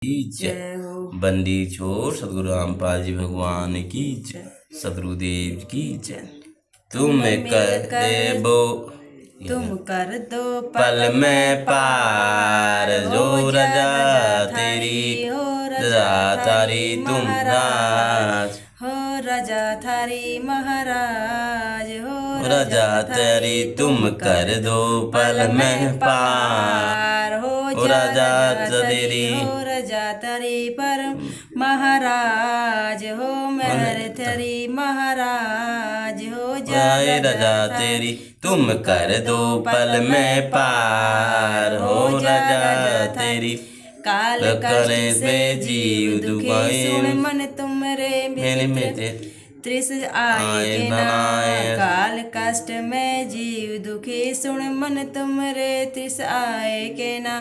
की जय। बंदी छोड़ सदगुरु रामपाल जी भगवान की जय। सदगुरुदेव की जय। तुम कर दो पल में पार, जो रजा तेरी हो रजा थारी तुम राज हो रजा थारी महाराज हो रजा तेरी तुम कर दो पल में पार हो रजा तेरी हो रजा तेरी पर महाराज हो मेहर तेरी महाराज हो जाए रजा तेरी तुम कर दो पल में पार हो रजा तेरी काल करे से जीव दुखी सुन मन तुमरे मित्र त्रिस आए के ना काल कष्ट में जीव दुखी सुन मन तुमरे त्रिस आए के ना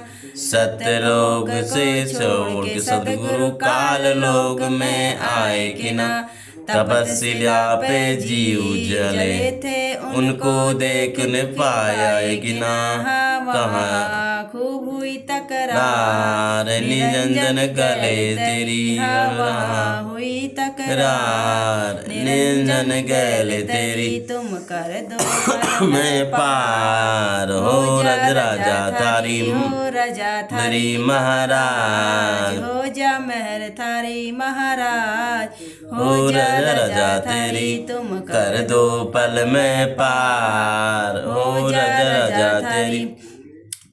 सतलोक से छोड़ के सदगुरु काल लोक में आए के ना तपस्या पे जीव जले थे उनको देख न पाया कि ना कहाँ खूब हुई तकरार निरंजन गले तेरी वहाँ हुई तकरार निरंजन गले तेरी तुम कर दो मैं पार हो राजा थारी हो राजा थारी महाराज हो जा मेहर थारी महाराज हो जा रजा तेरी तुम कर दो पल में पार हो रजा तेरी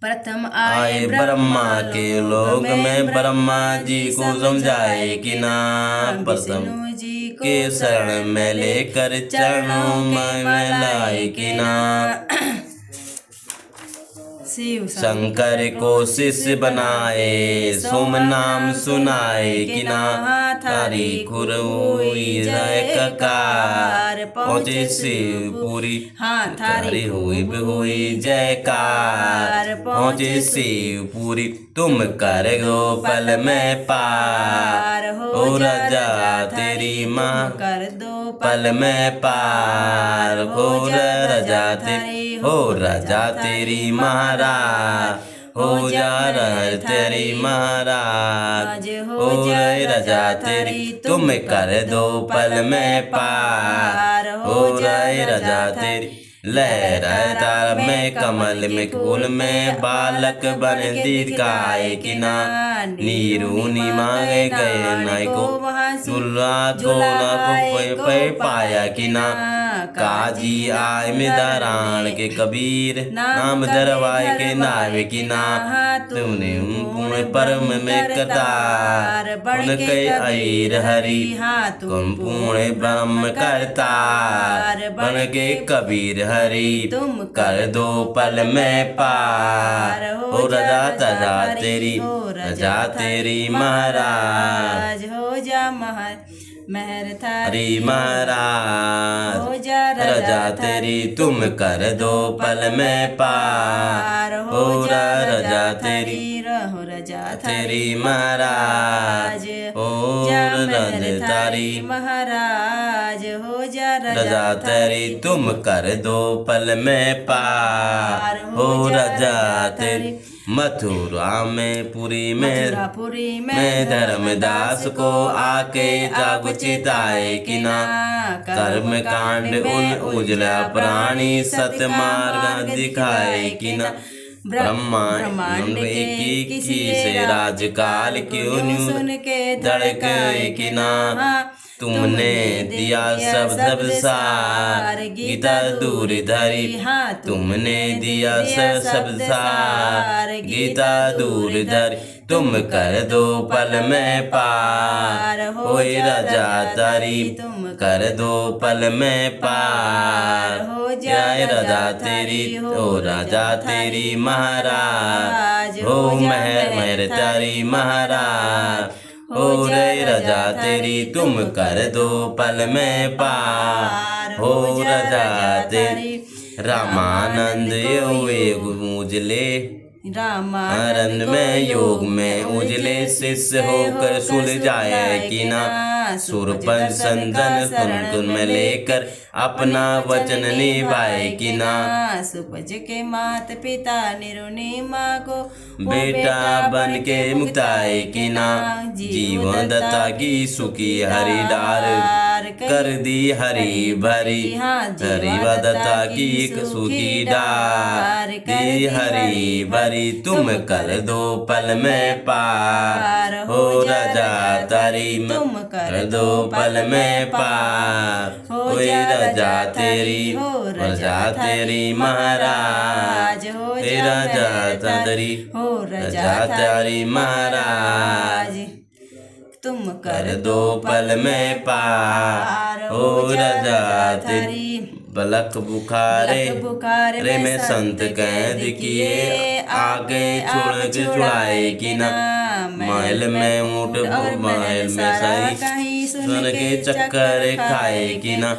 प्रथम आए ब्रह्मा के लोक में ब्रह्मा जी को समझाए कि ना प्रथम जी के शरण में लेकर चरणों में लाए कि ना शंकर को शिष्य बनाए सोम नाम सुनाए कि ना थारी खुर हुई जय ककार पहुँचे शिवपुरी हाँ थारी हुई जयकार पहुँचे शिवपुरी तुम कर गो पल में पार हो राजा तेरी माँ कर दो पल में पार हो राजा तेरी हो राजा तेरी महाराज हो जा तेरी महाराज हो जाए रजा तेरी तुम कर दो पल में पार हो जाए रजा तेरी लहराए तार में कमल में फूल में बालक बन दीर्घाए कि ना नीरू नी मांगे गए नाई को दुल्ला को ना को पाया कि ना काजी आय में दरान के कबीर नाम दरवाए के नावे कि ना तुमने पुण्य परम में कतार बन के अईर हरि तुम पुण्य ब्रह्म करतार बन के कबीर हरि तुम कर दो पल में पार हो रजा तजा तेरी रजा तेरी महाराज हो जा मेहर थारी महाराज हो जा रजा तेरी तुम कर दो पल में पार हो जा रजा तेरी रहो रजा तेरी महाराज हो जा मेहर थारी महाराज हो जा रजा तेरी तुम कर दो पल में पार हो रजा तेरी मथुरा में पुरी में धर्मदास को आके जाग चिताए कि ना कर्म कांड उन उजला प्राणी सतमार्ग दिखाए कि ना ब्रह्मांड की किसी से राजकाल क्यों सुन के धड़के कि ना तुमने दिया सब सार गीता दूर धरी तुमने दिया सब सार गीता दूर धरी तुम कर दो पल में पार हो राजा तारी तुम कर दो पल में पार हो जाए राजा तेरी हो राजा तेरी महाराज हो मेहर तारी महाराज हो रे रजा तेरी तुम कर दो पल में पार हो रजा तेरी रामानंद योग उजले रामानंद में योग में उजले शिष्य होकर सुलझाए कि ना सुरपन संतन तुम में लेकर अपना वचन निभाए कि ना। सुपज के मात पिता निरुनी माँ को बेटा बन के मुक्ताए कि ना। जीवन दत्ता की सुखी हरी डार कर दी हरी भरी। हरी दत्ता की एक सुखी डार दी हरी भरी। तुम कर दो पल में पार हो राजा तारी। तुम कर दो पल में पार हो राजा तेरी। राजा तेरी महाराज हो राजा तारी। हो राजा तारी महाराज। तुम कर दो पल में पार हो राजा तेरी। बलक बुखारे रे में संत कैद किए आगे छोड़ के छुड़ाए कि ना। महल में ऊँट महल में सही सुन के चक्कर खाए कि ना।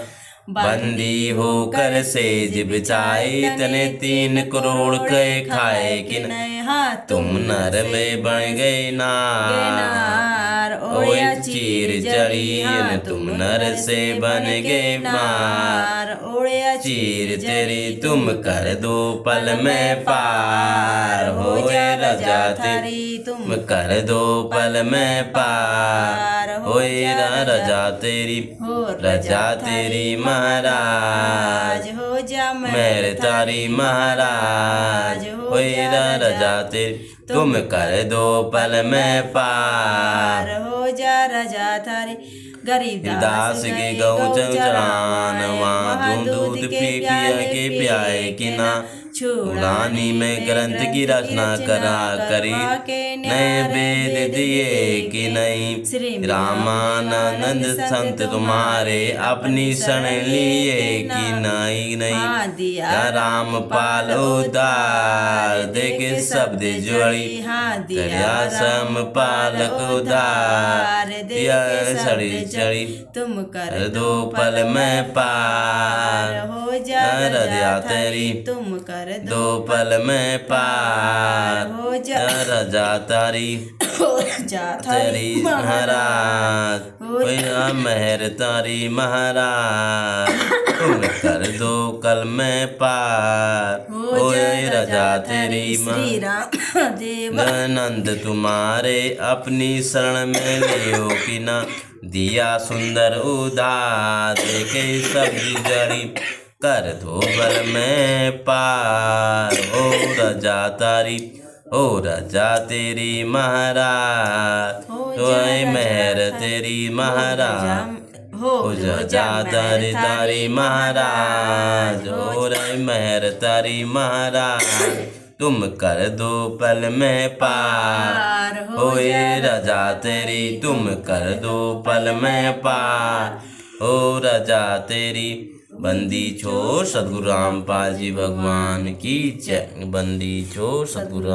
बंदी होकर सेज बिछाई तने 3 करोड़ के खाए कि ना। तुम नर में बन गए नार ओया चीर जड़ी। तुम नर से बन गए मार ओया चीर तेरी। तुम कर दो पल में पार हो राजा तेरी। तुम कर दो पल में पार हो राजा तेरी। राजा तेरी महाराज हो जा मेरे तारी महाराज हो राजा तेरी। तुम कर दो पल में पार हो जा राजा थारी। गरीब दास के गौ चरान वहाँ दूध पिया के प्याए कि ना। छुड़ानी में ग्रंथ की रचना करा करी नए वेद दिए कि नहीं। रामानंद संत तुम्हारे अपनी शरण लिए कि नहीं। या रामपाल उदार देखे शब्द जोड़ी। दया समपालक उदार दिया सड़ी चढ़ी। तुम कर दो पल में पार हो जा राजा तेरी। तुम कर दो पल में पार हो जा राजा तारी। तेरी महाराज हो मेहर तारी महाराज। तुम कर दो कल में पार हो राजा तेरी। श्री राम देव नंद तुम्हारे अपनी शरण में लियो कि ना। दिया सुंदर उदार देखे सब्जी जड़ी। कर दो बल में पार हो राजा तारी। हो राजा तेरी महाराज तो मेहर तेरी महाराज। हो राजा तारी तारी महाराज हो रही मेहर तारी महाराज। तुम कर दो पल में पार हो राजा तेरी। तुम कर दो पल में पार हो राजा तेरी। बंदी छोड़ सतगुरु रामपाल जी भगवान की जय। बंदी छोड़ सतगुरु